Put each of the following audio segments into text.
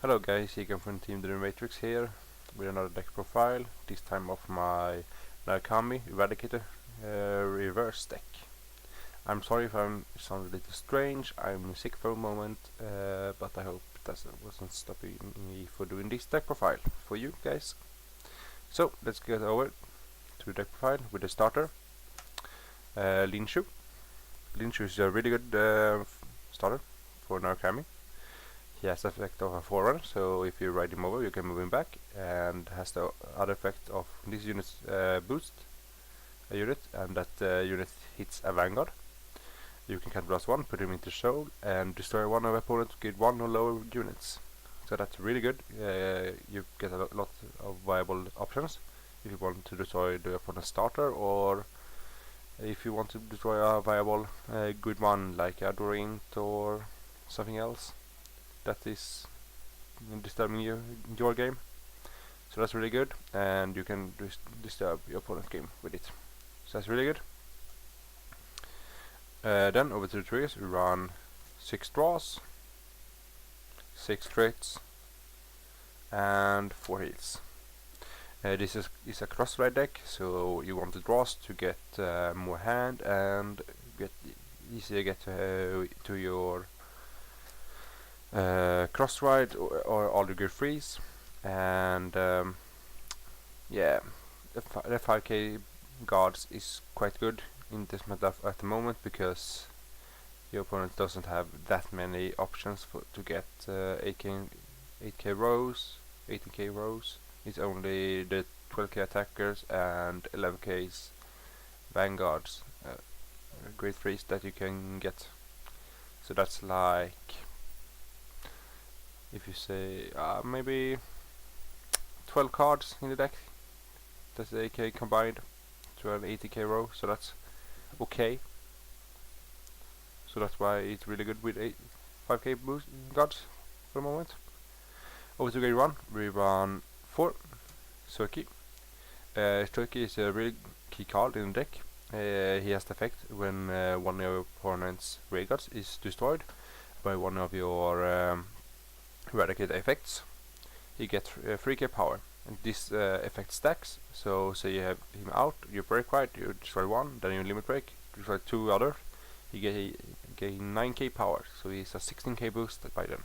Hello guys, Egan from Team The Matrix here with another deck profile, this time of my Narukami Eradicator reverse deck. I'm sorry if I sound a little strange, I'm sick for a moment, but I hope that wasn't stopping me for doing this deck profile for you guys. So let's get over to the deck profile with the starter, Linshu. Linshu is a really good starter for Narukami. He has the effect of a forerunner, so if you ride him over you can move him back, and has the other effect of this unit's boost a unit, and that unit hits a vanguard. You can counterblast one, put him into shoal, and destroy one of opponent to get one or lower units. So that's really good. You get a lot of viable options if you want to destroy the opponent's starter, or if you want to destroy a viable good one like a Dorint or something else that is disturbing your game. So that's really good, and you can disturb your opponent's game with it. So that's really good. Then over to the triggers, we run 6 draws, 6 crits, and 4 heals. This is a cross-ride deck, so you want the draws to get more hand and easier get to your cross-ride or all the good freeze, and yeah, the 5k guards is quite good in this meta at the moment, because your opponent doesn't have that many options to get 8k rows, 18k rows. It's only the 12k attackers and 11k's vanguards, great freeze that you can get. So that's like, if you say maybe 12 cards in the deck, that's the 8k combined to an 80k row, so that's okay. So that's why it's really good with 5k boost guards for the moment. Over to game 1, we run 4 Surki. Surki is a really key card in the deck. He has the effect when one of your opponent's ray guards is destroyed by one of your Eradicator effects. You get 3k power, and this effect stacks. So say you have him out, you break right, you destroy one, then you limit break, destroy 2 other, he gain 9k power, so he's a 16k boost by then.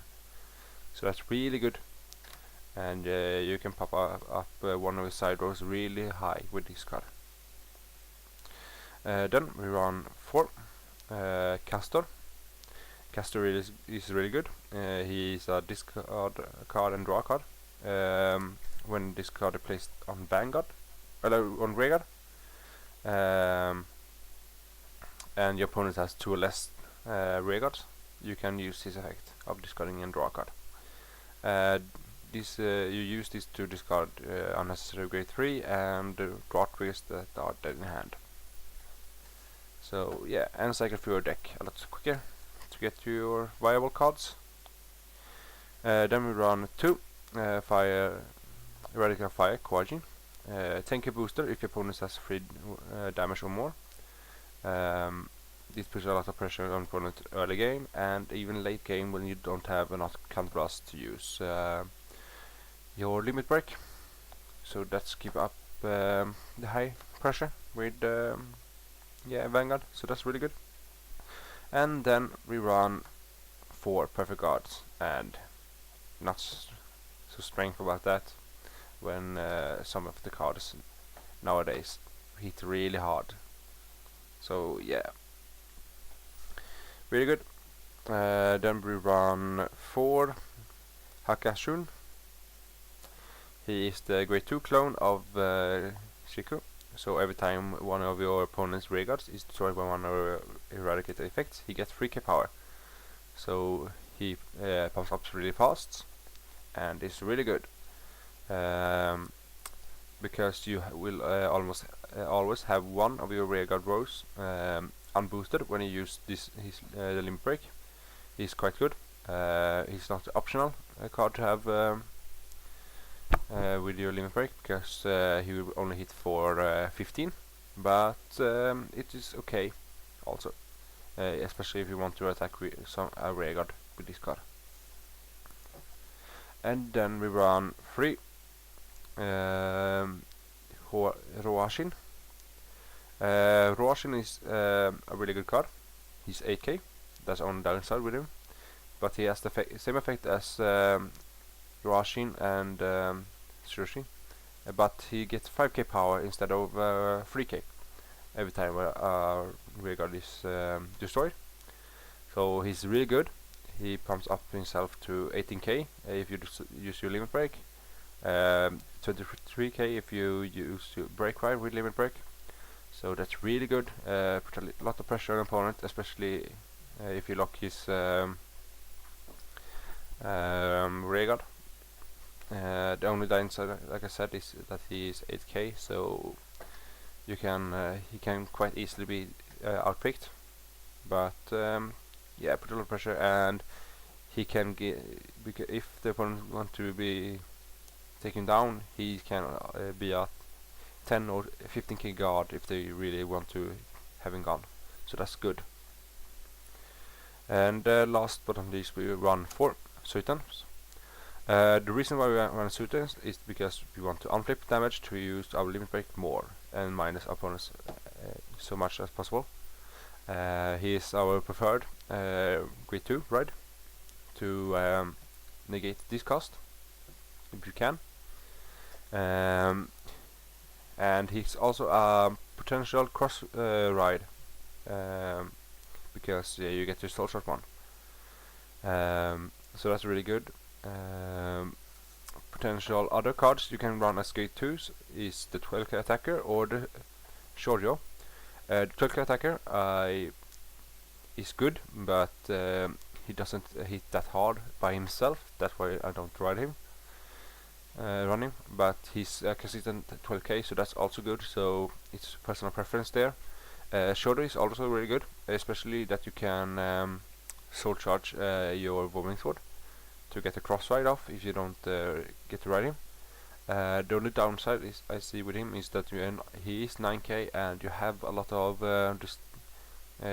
So that's really good, and you can pop up one of his side rows really high with this card. Then we run 4 Castor. Castor is really good. He's a discard card and draw card. When this card is placed on Vanguard, on Vanguard, and your opponent has 2 or less Vanguards, you can use this effect of discarding and draw card. You use this to discard unnecessary grade 3 and draw triggers that are dead in hand. So yeah, and cycle through your deck a lot quicker to get to your viable cards. Then we run 2 Fire Eradicator Fire Quadri. 10k booster if your opponent has 3 damage or more. This puts a lot of pressure on opponent early game and even late game when you don't have enough counterblast to use your limit break. So that's keep up the high pressure with Vanguard. So that's really good. And then we run 4 perfect guards, and not so strength about that when some of the cards nowadays hit really hard. So yeah, really good. Then we run 4 Hakashun. He is the grade 2 clone of Shiku. So every time one of your opponent's ray guards is destroyed by one of your Eradicator effects, he gets 3k power. So he pops up really fast, and it's really good, because you will almost always have one of your ray guard rows unboosted when you use the limit break. He's quite good. He's not optional card to have with your limit break, because he will only hit for 15, but it is okay also, especially if you want to attack a ray guard with this card. And then we run 3 Roashin. Roashin is a really good card. He's 8k. That's on the downside with him, but he has the same effect as Roashin and Shushin, but he gets 5k power instead of 3k every time a rearguard is destroyed. So he's really good. He pumps up himself to 18k if you use your limit break, 23k if you use your break ride with limit break. So that's really good. Put a lot of pressure on the opponent, especially if you lock his rearguard. The only downside, like I said, is that he is 8k, so you can he can quite easily be outpicked. But yeah, put a lot of pressure, and he can get, if the opponent want to be taken down, he can be a 10 or 15k guard if they really want to have him gone. So that's good. And last but not least, we run 4 Sultans. The reason why we run Sultans is because we want to unflip damage to use our limit break more and minus opponents so much as possible. He is our preferred grade 2 ride to negate this cost if you can. And he's also a potential cross ride because you get your soul shot one. So that's really good. Potential other cards you can run as grade 2s is the 12k attacker or the Shoujo. The 12k attacker is good, but he doesn't hit that hard by himself. That's why I don't ride him. Run him, but he's consistent 12k, so that's also good. So it's personal preference there. Shoujo is also really good, especially that you can soul charge your Warming Sword to get the cross ride off if you don't get to ride him. The only downside is I see with him is that he is 9k and you have a lot of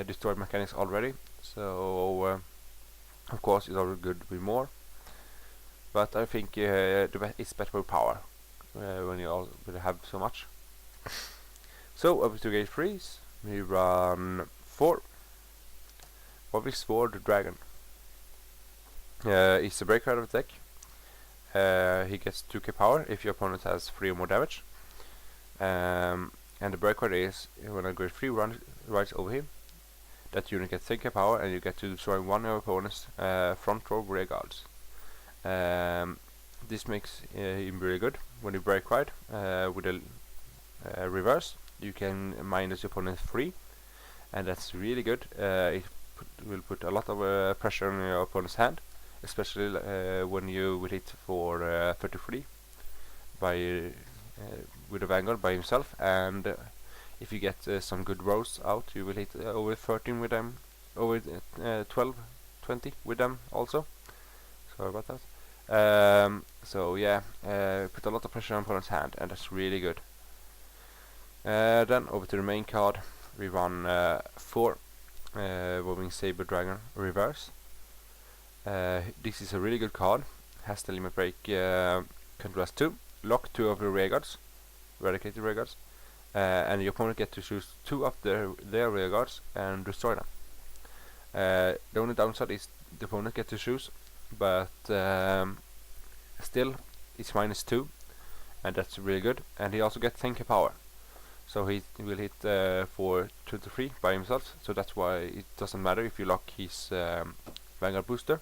destroyed mechanics already. So of course it's always good with more, but I think it's better with power when you already have so much. So over to gate 3s, we run 4 Warwick Sword Dragon. It's a break ride of the deck. He gets 2k power if your opponent has 3 or more damage. And the break ride is when a grade 3 rides over him, that unit gets 10k power and you get to destroy one of your opponent's front row rear guards. This makes him really good. When you break ride with a reverse, you can minus your opponent's 3, and that's really good. It will put a lot of pressure on your opponent's hand, especially when you will hit for 33 by with a Vanguard by himself, and if you get some good rows out, you will hit over 13 with them, over 12, 20 with them also. Sorry about that. So yeah, put a lot of pressure on opponent's hand, and that's really good. Then over to the main card, we run 4 Warwing Saber Dragon Reverse. This is a really good card. Has the limit break contrast 2, lock 2 of your rearguards, Eradicator rearguards, and your opponent gets to choose 2 of their rearguards and destroy them. The only downside is the opponent gets to choose, but still it's -2, and that's really good. And he also gets 10k power, so he will hit for 2 to 3 by himself. So that's why it doesn't matter if you lock his Vanguard booster.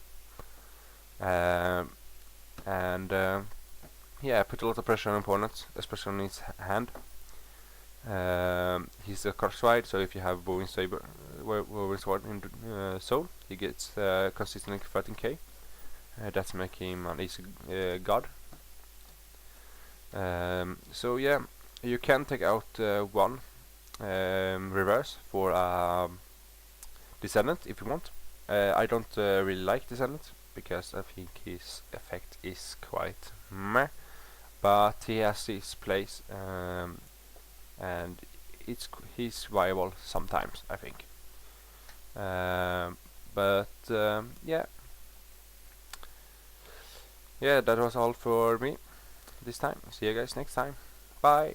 Yeah, put a lot of pressure on opponents, especially on his hand. He's a cross ride, so if you have Warwing Sword in soul, he gets consistently 13k. That's making him an easy god. So yeah, you can take out one reverse for Descendant if you want. I don't really like Descendant because I think his effect is quite meh, but he has his place, and he's viable sometimes, I think. Yeah. yeah, that was all for me this time. See you guys next time. Bye.